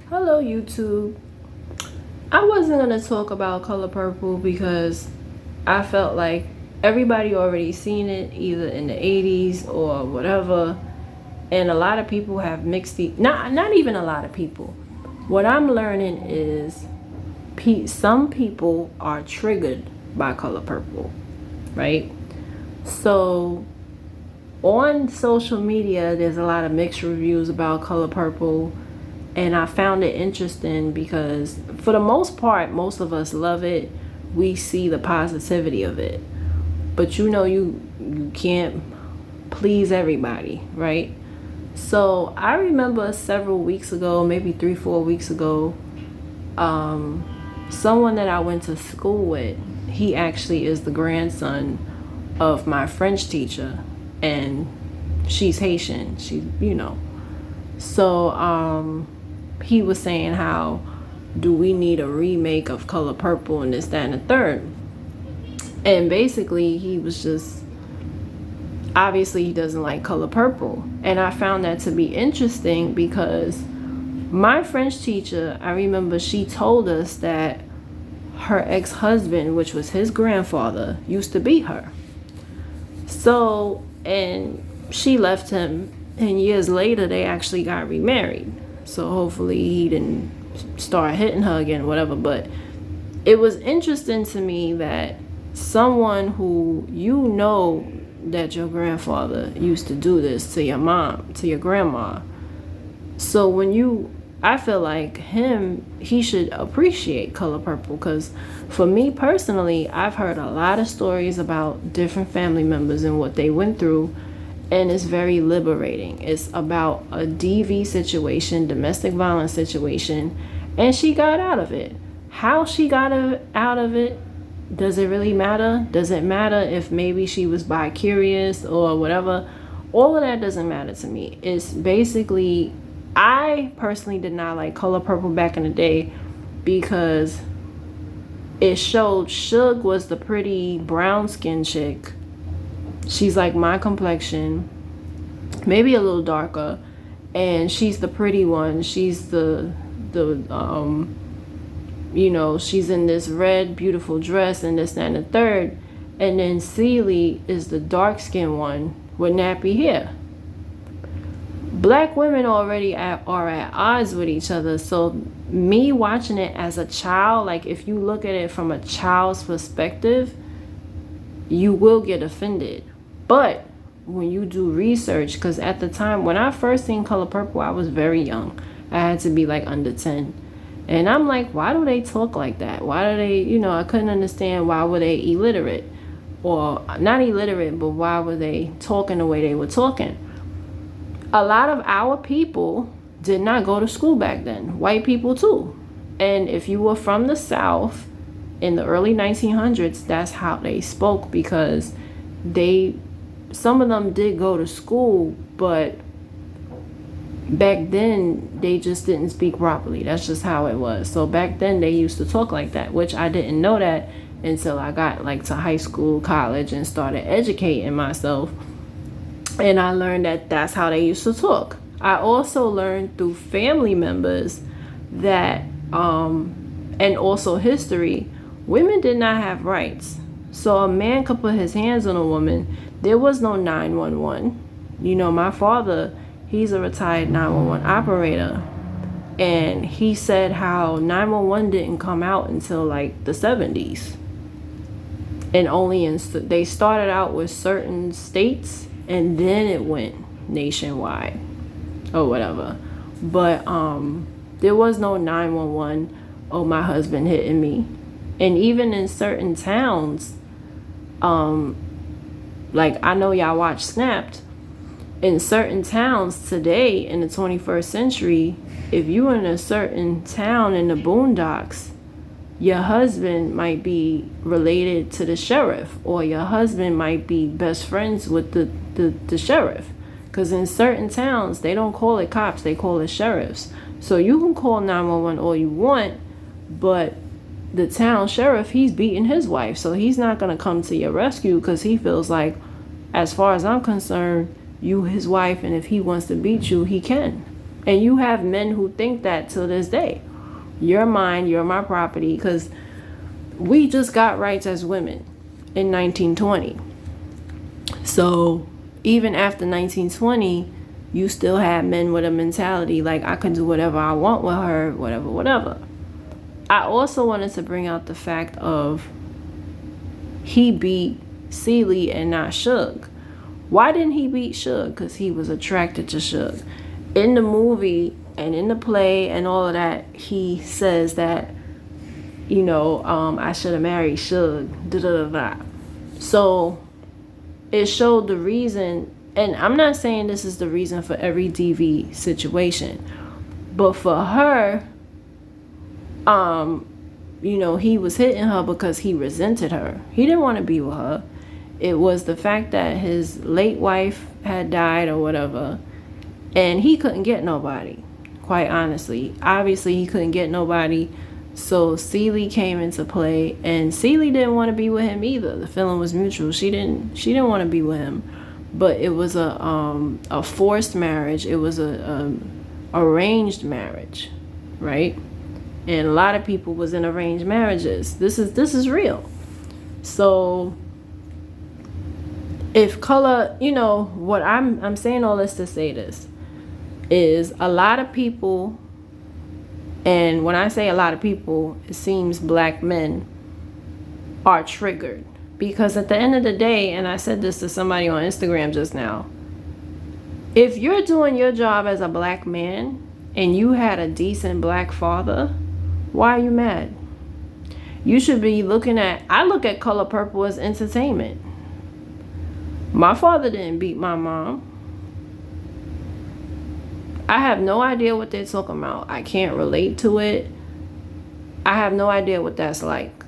Hello, YouTube. I wasn't going to talk about Color Purple because I felt like everybody already seen it either in the 80s or whatever. And a lot of people have mixed not even a lot of people. What I'm learning is some people are triggered by Color Purple, right? So on social media, there's a lot of mixed reviews about Color Purple. And I found it interesting because for the most part, most of us love it. We see the positivity of it. But you can't please everybody, right? So I remember several weeks ago, maybe 3-4 weeks ago, someone that I went to school with, he actually is the grandson of my French teacher, and she's Haitian. So he was saying how do we need a remake of Color Purple and this, that, and the third. And basically he was just, obviously he doesn't like Color Purple. And I found that to be interesting because my French teacher, I remember she told us that her ex-husband, which was his grandfather, used to beat her. So, and she left him, and years later they actually got remarried. So hopefully he didn't start hitting her again, whatever. But it was interesting to me that someone who that your grandfather used to do this to your mom, to your grandma. So I feel like he should appreciate Color Purple, because for me personally, I've heard a lot of stories about different family members and what they went through. And it's very liberating. It's about a DV situation, domestic violence situation, and she got out of it. How she got out of it, does it really matter? Does it matter if maybe she was bi-curious or whatever? All of that doesn't matter to me. It's basically, I personally did not like Color Purple back in the day because it showed Suge was the pretty brown-skinned chick. She's like my complexion, maybe a little darker, and she's the pretty one. She's she's in this red beautiful dress and this, that, and the third. And then Celie is the dark-skinned one with nappy hair. Black women already are at odds with each other. So me watching it as a child, like if you look at it from a child's perspective, you will get offended. But when you do research, because at the time when I first seen Color Purple, I was very young. I had to be like under 10. And I'm like, why do they talk like that? Why do they, I couldn't understand, why were they illiterate? Or not illiterate, but why were they talking the way they were talking? A lot of our people did not go to school back then. White people too. And if you were from the South in the early 1900s, that's how they spoke, because some of them did go to school, but back then they just didn't speak properly. That's just how it was. So back then they used to talk like that, which I didn't know that until I got like to high school, college, and started educating myself. And I learned that that's how they used to talk. I also learned through family members that, and also history, women did not have rights. So a man could put his hands on a woman. There was no 911. My father, he's a retired 911 operator. And he said how 911 didn't come out until like the 70s. And they started out with certain states, and then it went nationwide or whatever. But there was no 911, oh, my husband hitting me. And even in certain towns, like I know y'all watch Snapped, in certain towns today in the 21st century, if you're in a certain town in the boondocks, your husband might be related to the sheriff, or your husband might be best friends with the sheriff. Because in certain towns, they don't call it cops, they call it sheriffs. So you can call 911 all you want, but the town sheriff, he's beating his wife. So he's not going to come to your rescue, because he feels like, as far as I'm concerned, you his wife, and if he wants to beat you, he can. And you have men who think that to this day. You're mine, you're my property, because we just got rights as women in 1920. So even after 1920, you still had men with a mentality like, I can do whatever I want with her, whatever. I also wanted to bring out the fact of he beat Celie and not Suge. Why didn't he beat Suge? Because he was attracted to Suge. In the movie and in the play and all of that, he says that, I should have married Suge. So it showed the reason, and I'm not saying this is the reason for every DV situation, but for her, he was hitting her because he resented her. He didn't want to be with her. It was the fact that his late wife had died or whatever, and he couldn't get nobody, quite honestly. Obviously, he couldn't get nobody, so Celie came into play, and Celie didn't want to be with him either. The feeling was mutual. She didn't want to be with him, but it was a forced marriage. It was a arranged marriage, right? And a lot of people was in arranged marriages. This is real. So if color, what I'm saying all this to say this is a lot of people, and when I say a lot of people, it seems black men are triggered, because at the end of the day, and I said this to somebody on Instagram just now, if you're doing your job as a black man and you had a decent black father, why are you mad? You should be I look at Color Purple as entertainment. My father didn't beat my mom. I have no idea what they're talking about. I can't relate to it. I have no idea what that's like.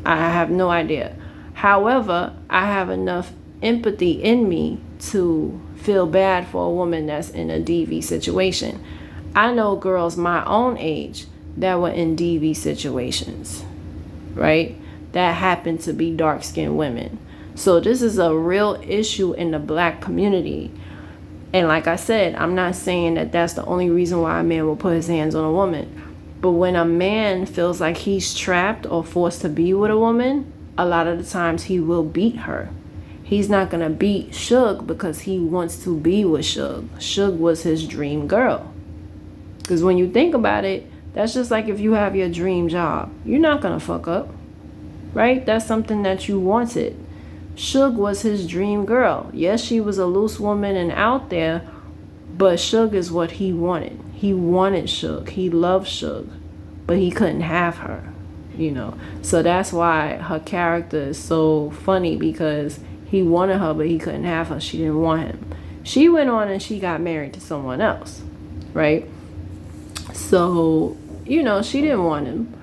I have no idea. However, I have enough empathy in me to feel bad for a woman that's in a DV situation. I know girls my own age that were in DV situations, right? That happened to be dark-skinned women. So this is a real issue in the black community. And like I said, I'm not saying that that's the only reason why a man will put his hands on a woman. But when a man feels like he's trapped or forced to be with a woman, a lot of the times he will beat her. He's not going to beat Suge because he wants to be with Suge. Suge was his dream girl. Because when you think about it, that's just like if you have your dream job. You're not going to fuck up, right? That's something that you wanted. Suge was his dream girl. Yes, she was a loose woman and out there, but Suge is what he wanted. He wanted Suge. He loved Suge, but he couldn't have her, So that's why her character is so funny, because he wanted her, but he couldn't have her. She didn't want him. She went on and she got married to someone else, right? So, she didn't want him.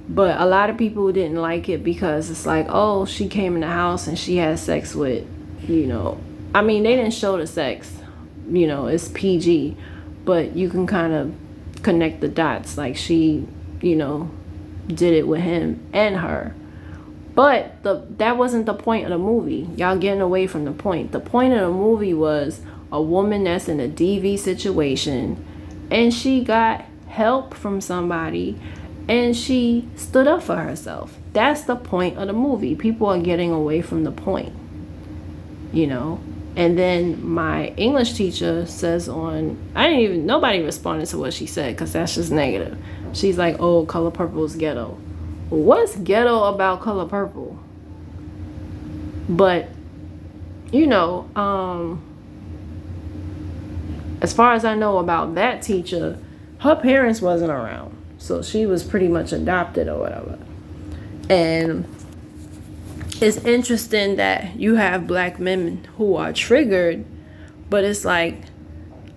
But a lot of people didn't like it because it's like, oh, she came in the house and she had sex with, they didn't show the sex, it's PG, but you can kind of connect the dots. Like she, did it with him and her. But that wasn't the point of the movie. Y'all getting away from the point. The point of the movie was a woman that's in a DV situation and she got help from somebody and she stood up for herself. That's the point of the movie. People are getting away from the point, And then my English teacher says nobody responded to what she said because that's just negative. She's like, oh, Color Purple is ghetto. What's ghetto about Color Purple? But, as far as I know about that teacher, her parents wasn't around. So she was pretty much adopted or whatever. And it's interesting that you have black men who are triggered, but it's like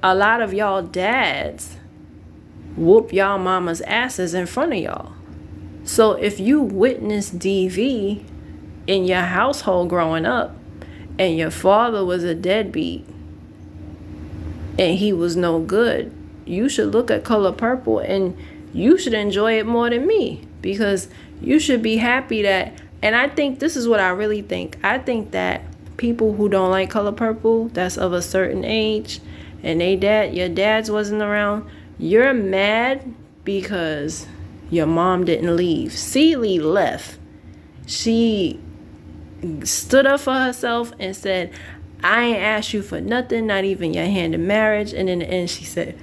a lot of y'all dads whoop y'all mama's asses in front of y'all. So if you witness DV in your household growing up and your father was a deadbeat and he was no good, you should look at Color Purple and you should enjoy it more than me, because you should be happy that, and I think this is what I really think. I think that people who don't like Color Purple, that's of a certain age, and your dads wasn't around, you're mad because your mom didn't leave. Celie left. She stood up for herself and said, I ain't asked you for nothing, not even your hand in marriage. And in the end, she said,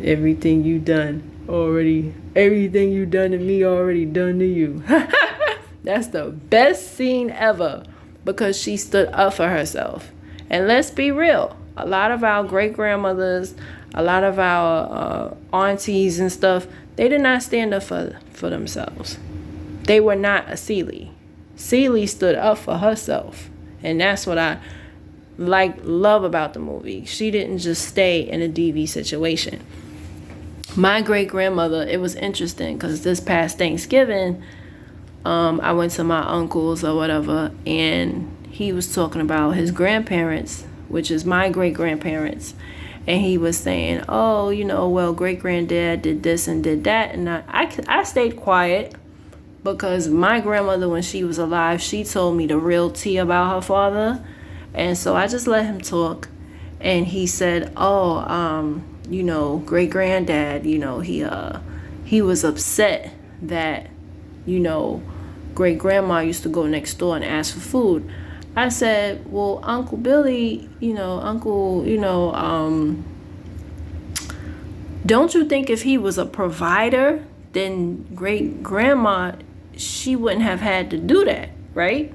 everything you done to me already done to you. That's the best scene ever, because she stood up for herself. And let's be real, a lot of our great-grandmothers, a lot of our aunties and stuff, they did not stand up for themselves. They were not a Celie. Celie stood up for herself. And that's what I love about the movie. She didn't just stay in a DV situation. My great-grandmother, it was interesting because this past Thanksgiving, I went to my uncle's or whatever, and he was talking about his grandparents, which is my great-grandparents. And he was saying, oh, well, great-granddad did this and did that. And I stayed quiet because my grandmother, when she was alive, she told me the real tea about her father. And so I just let him talk. And he said, great-granddad, he was upset that, great-grandma used to go next door and ask for food. I said, well, Uncle Billy, don't you think if he was a provider, then great-grandma, she wouldn't have had to do that, right?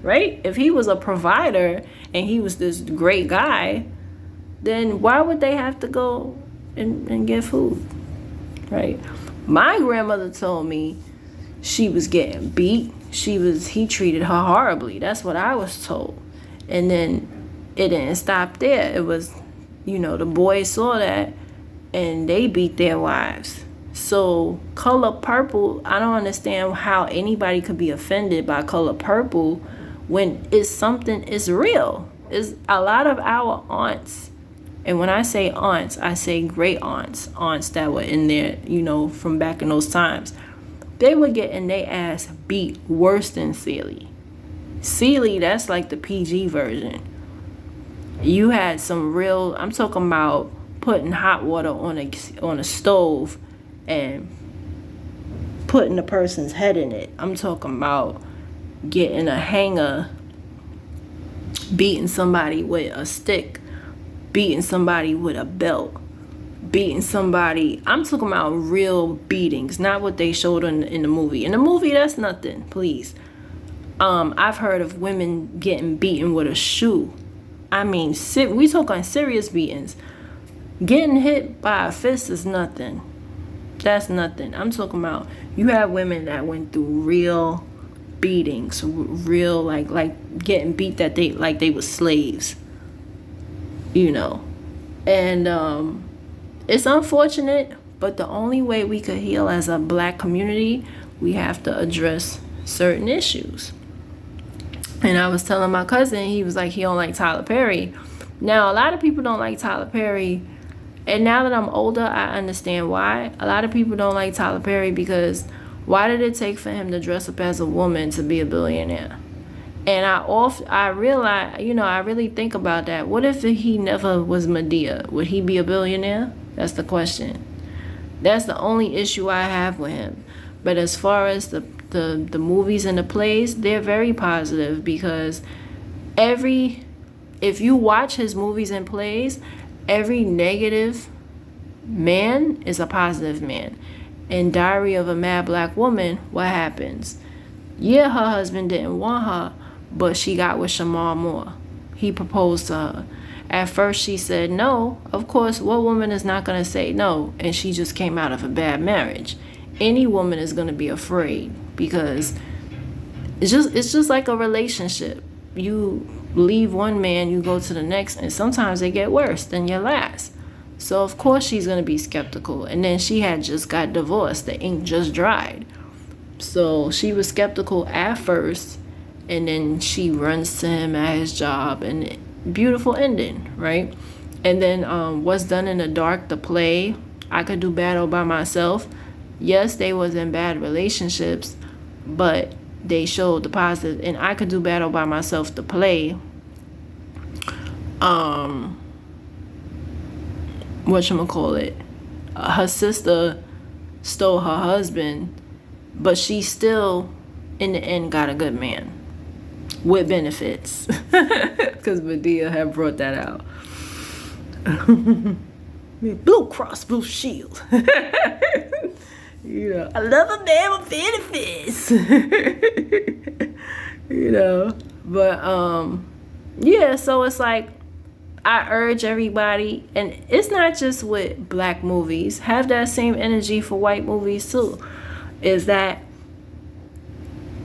Right? If he was a provider and he was this great guy, then why would they have to go and get food, right? My grandmother told me she was getting beat. He treated her horribly. That's what I was told. And then it didn't stop there. It was, the boys saw that and they beat their wives. So Color Purple, I don't understand how anybody could be offended by Color Purple when it's real. It's a lot of our aunts. And when I say aunts, I say great aunts that were in there, from back in those times. They were getting their ass beat worse than Celie. Celie, that's like the PG version. You had some real, I'm talking about putting hot water on a stove and putting a person's head in it. I'm talking about getting a hanger, beating somebody with a stick, beating somebody with a belt, beating somebody. I'm talking about real beatings, not what they showed in the movie. In the movie, that's nothing, please. I've heard of women getting beaten with a shoe. I mean, we talking serious beatings. Getting hit by a fist is nothing. That's nothing. I'm talking about you have women that went through real beatings, real like getting beat that they were slaves. And it's unfortunate, but the only way we could heal as a black community, we have to address certain issues. And I was telling my cousin, he was like, he don't like Tyler Perry. Now, a lot of people don't like Tyler Perry. And now that I'm older, I understand why. A lot of people don't like Tyler Perry because why did it take for him to dress up as a woman to be a billionaire? And I realize, I really think about that. What if he never was Madea? Would he be a billionaire? That's the question. That's the only issue I have with him. But as far as the movies and the plays, they're very positive because if you watch his movies and plays, every negative man is a positive man. In Diary of a Mad Black Woman, what happens? Yeah, her husband didn't want her, but she got with Shamar Moore. He proposed to her. At first she said no. Of course, what woman is not going to say no? And she just came out of a bad marriage. Any woman is going to be afraid because it's just like a relationship. You leave one man, you go to the next, and sometimes they get worse than your last. So of course she's going to be skeptical. And then she had just got divorced. The ink just dried. So she was skeptical at first, and then she runs to him at his job, and beautiful ending, right? And then What's Done in the Dark, the play, I Could Do Battle by Myself. Yes, they was in bad relationships, but they showed the positive. And I Could Do Battle by Myself, the play, whatchamacallit, her sister stole her husband, but she still, in the end, got a good man with benefits. Because Madea had brought that out. Blue Cross Blue Shield. You know, I love a man with benefits. You know, but yeah, so it's like, I urge everybody, and it's not just with black movies, have that same energy for white movies too, is that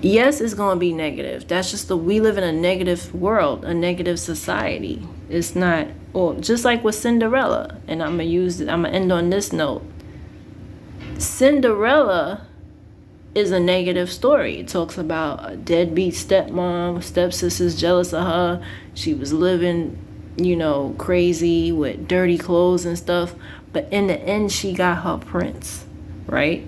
yes, it's going to be negative. That's just we live in a negative world, a negative society. It's not, or just like with Cinderella, and I'm gonna end on this note. Cinderella is a negative story. It talks about a deadbeat stepmom, stepsister's jealous of her. She was living, you know, crazy with dirty clothes and stuff. But in the end, she got her prince, right?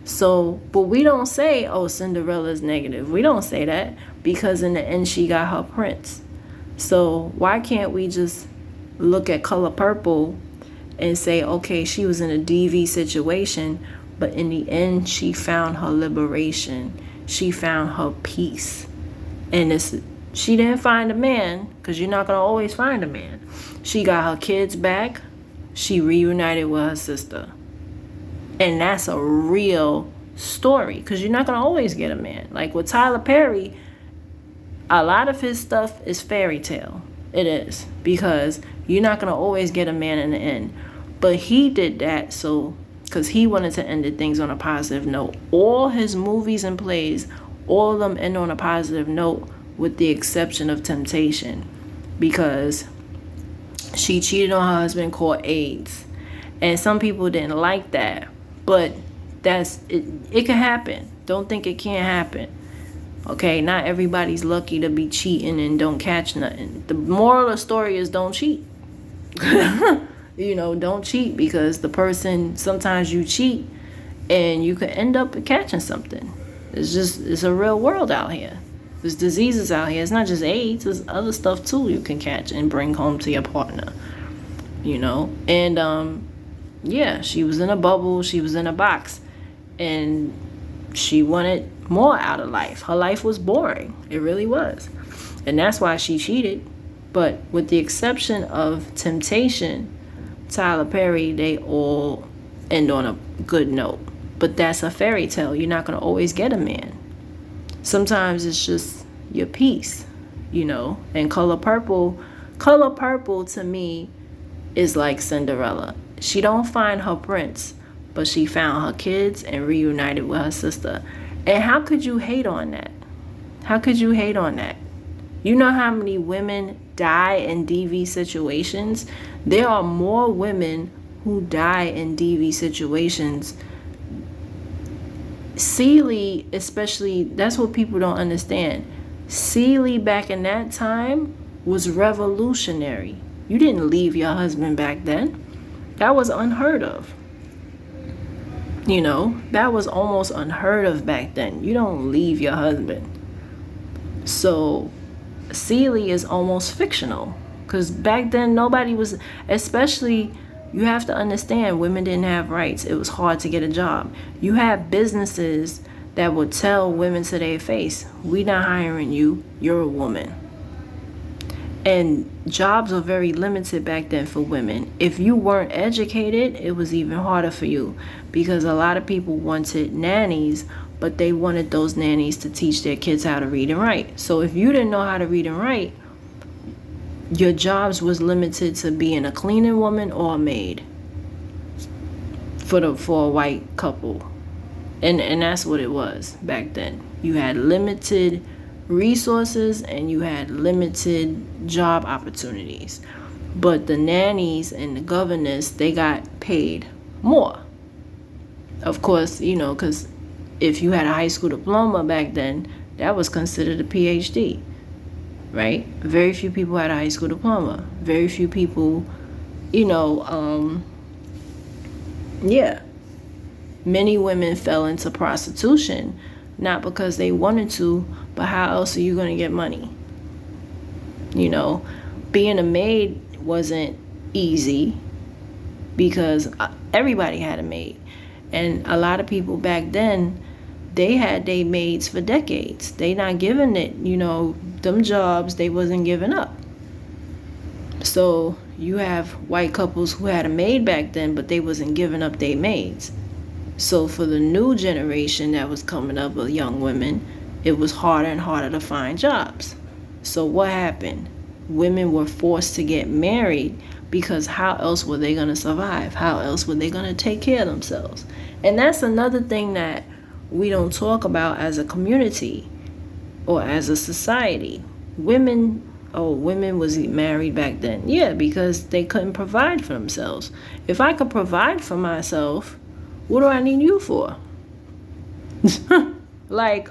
So, but we don't say, oh, Cinderella is negative. We don't say that, because in the end, she got her prince. So why can't we just look at Color Purple and say, okay, she was in a DV situation, but in the end, she found her liberation. She found her peace. And she didn't find a man, because you're not going to always find a man. She got her kids back. She reunited with her sister. And that's a real story, because you're not going to always get a man. Like with Tyler Perry, a lot of his stuff is fairy tale. It is, because you're not going to always get a man in the end. But he did that because he wanted to end things on a positive note. All his movies and plays, all of them end on a positive note, with the exception of Temptation, because she cheated on her husband, caught AIDS. And some people didn't like that. But that's it. It can happen. Don't think it can't happen. Okay, not everybody's lucky to be cheating and don't catch nothing. The moral of the story is don't cheat. You know, don't cheat, because the person, sometimes you cheat and you could end up catching something. It's a real world out here. There's diseases out here. It's not just AIDS. There's other stuff too you can catch and bring home to your partner. You know, and yeah, she was in a bubble. She was in a box, and she wanted more out of life. Her life was boring. It really was. And that's why she cheated. But with the exception of Temptation, Tyler Perry, they all end on a good note. But that's a fairy tale. You're not going to always get a man. Sometimes it's just your peace, you know. And Color Purple to me is like Cinderella. She don't find her prince, but she found her kids and reunited with her sister. And how could you hate on that? How could you hate on that? You know how many women die in DV situations? There are more women who die in DV situations. Celie, especially, that's what people don't understand. Celie back in that time was revolutionary. You didn't leave your husband back then. That was unheard of. You know, that was almost unheard of back then. You don't leave your husband. So Celie is almost fictional, because back then nobody was, especially, you have to understand, women didn't have rights. It was hard to get a job. You had businesses that would tell women to their face, we not hiring you, you're a woman. And jobs were very limited back then for women. If you weren't educated, it was even harder for you, because a lot of people wanted nannies, but they wanted those nannies to teach their kids how to read and write. So if you didn't know how to read and write, your jobs was limited to being a cleaning woman or a maid for a white couple. And that's what it was back then. You had limited resources and you had limited job opportunities. But the nannies and the governess, they got paid more. Of course, you know, because if you had a high school diploma back then, that was considered a PhD, right? Very few people had a high school diploma. Very few people, you know, yeah. Many women fell into prostitution, not because they wanted to, but how else are you going to get money? You know, being a maid wasn't easy. because everybody had a maid. And a lot of people back then, they had their maids for decades. They not giving it, them jobs they wasn't giving up. So you have white couples who had a maid back then, but they wasn't giving up their maids. So for the new generation that was coming up of young women, it was harder and harder to find jobs. So what happened? Women were forced to get married, because how else were they going to survive? How else were they going to take care of themselves? And that's another thing that we don't talk about as a community or as a society. Women was married back then. Yeah, because they couldn't provide for themselves. If I could provide for myself, what do I need you for? Like,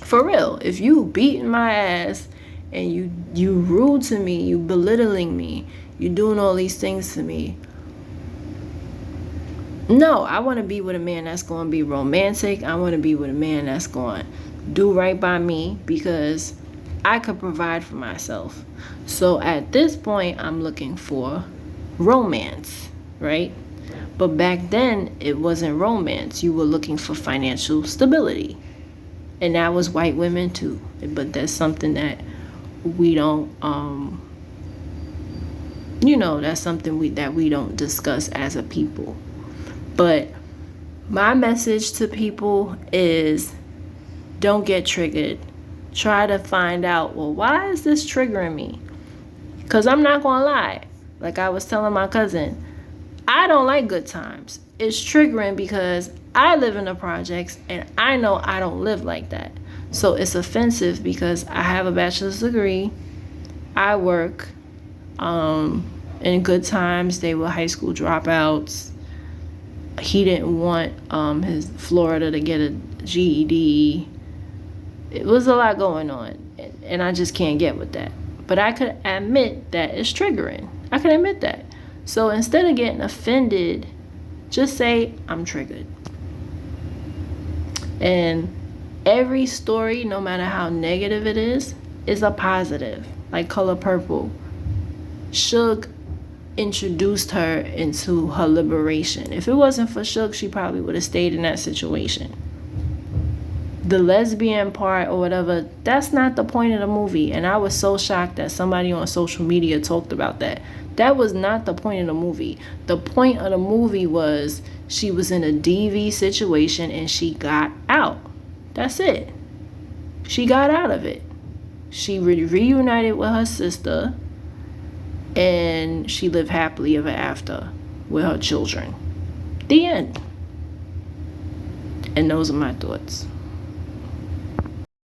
for real, if you beating my ass and you rude to me, you belittling me, you doing all these things to me. No, I want to be with a man that's going to be romantic. I want to be with a man that's going to do right by me, because I could provide for myself. So at this point, I'm looking for romance, right? But back then, it wasn't romance. You were looking for financial stability. And that was white women too. But that's something that we don't, that's something that we don't discuss as a people. But my message to people is, don't get triggered. Try to find out, well, why is this triggering me? Because I'm not going to lie. Like I was telling my cousin, I don't like good times. It's triggering because I live in the projects and I know I don't live like that. So it's offensive because I have a bachelor's degree. I work. In good times, they were high school dropouts. He didn't want his Florida to get a GED. It was a lot going on, and I just can't get with that. But I could admit that it's triggering. I can admit that. So instead of getting offended, just say, I'm triggered. And every story, no matter how negative it is a positive. Like Color Purple. Suge introduced her into her liberation. If it wasn't for Suge, she probably would have stayed in that situation. The lesbian part or whatever, that's not the point of the movie. And I was so shocked that somebody on social media talked about that. That was not the point of the movie. The point of the movie was she was in a DV situation and she got out. That's it. She got out of it. She reunited with her sister and she lived happily ever after with her children. The end. And those are my thoughts.